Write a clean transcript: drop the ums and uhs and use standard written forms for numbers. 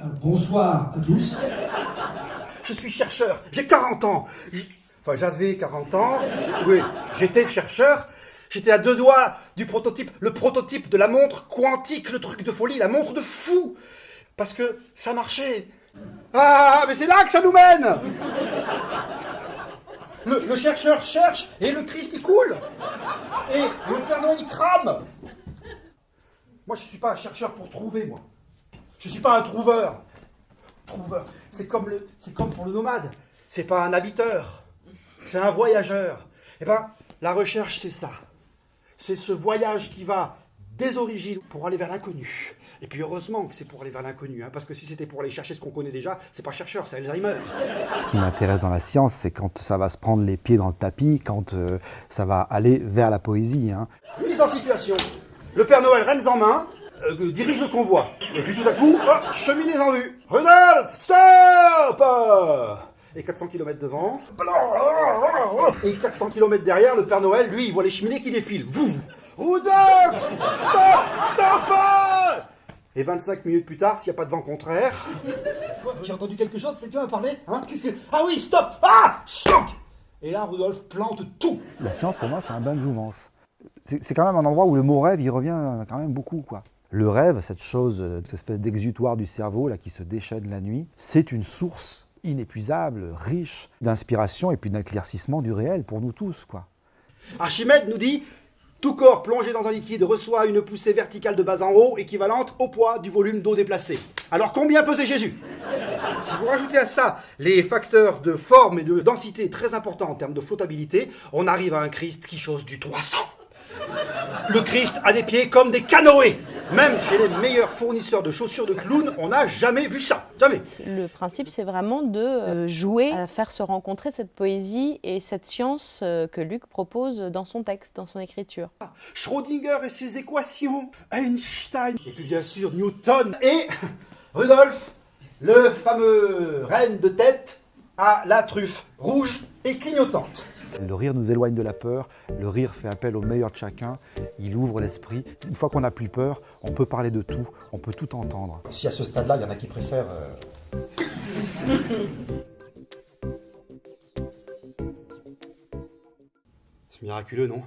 Bonsoir à tous. Je suis chercheur, j'ai 40 ans. Enfin, j'avais 40 ans. Oui, j'étais chercheur. J'étais à 2 doigts du prototype, le prototype de la montre quantique, le truc de folie, la montre de fou. Parce que ça marchait. Ah, mais c'est là que ça nous mène. Le chercheur cherche et le Christ il coule. Et le Père Noël il crame. Moi, je suis pas un chercheur pour trouver, moi. Je suis pas un trouveur. Trouveur, c'est comme pour le nomade. C'est pas un habiteur, c'est un voyageur. Eh ben, la recherche, c'est ça. C'est ce voyage qui va des origines pour aller vers l'inconnu. Et puis heureusement que c'est pour aller vers l'inconnu, hein, parce que si c'était pour aller chercher ce qu'on connaît déjà, c'est pas chercheur, c'est Alzheimer. Ce qui m'intéresse dans la science, c'est quand ça va se prendre les pieds dans le tapis, quand ça va aller vers la poésie. Hein. Mise en situation. Le Père Noël, rênes en main, dirige le convoi. Et puis tout à coup, oh, cheminée en vue. Rudolph, stop! Et 400 km devant. Et 400 km derrière, le Père Noël, lui, il voit les cheminées qui défilent. Vous, Rudolph, stop! Et 25 minutes plus tard, s'il n'y a pas de vent contraire... J'ai entendu quelque chose, quelqu'un a parlé, hein? Ah oui, stop! Ah! Choc! Et là, Rudolph plante tout. La science, pour moi, c'est un bain de jouvence. C'est quand même un endroit où le mot rêve, il revient quand même beaucoup, quoi. Le rêve, cette chose, cette espèce d'exutoire du cerveau là, qui se déchaîne la nuit, c'est une source inépuisable, riche d'inspiration et puis d'éclaircissement du réel pour nous tous, quoi. Archimède nous dit « Tout corps plongé dans un liquide reçoit une poussée verticale de bas en haut équivalente au poids du volume d'eau déplacé. » Alors combien pesait Jésus? Si vous rajoutez à ça les facteurs de forme et de densité très importants en termes de flottabilité, on arrive à un Christ qui chose du 300. Le Christ a des pieds comme des canoës. Même chez les meilleurs fournisseurs de chaussures de clown, on n'a jamais vu ça. Jamais. Le principe, c'est vraiment de jouer à faire se rencontrer cette poésie et cette science que Luc propose dans son texte, dans son écriture. Schrödinger et ses équations, Einstein, et puis bien sûr Newton et Rudolph, le fameux reine de tête à la truffe rouge et clignotante. Le rire nous éloigne de la peur, le rire fait appel au meilleur de chacun, il ouvre l'esprit. Une fois qu'on n'a plus peur, on peut parler de tout, on peut tout entendre. Si à ce stade-là, il y en a qui préfèrent... C'est miraculeux, non ?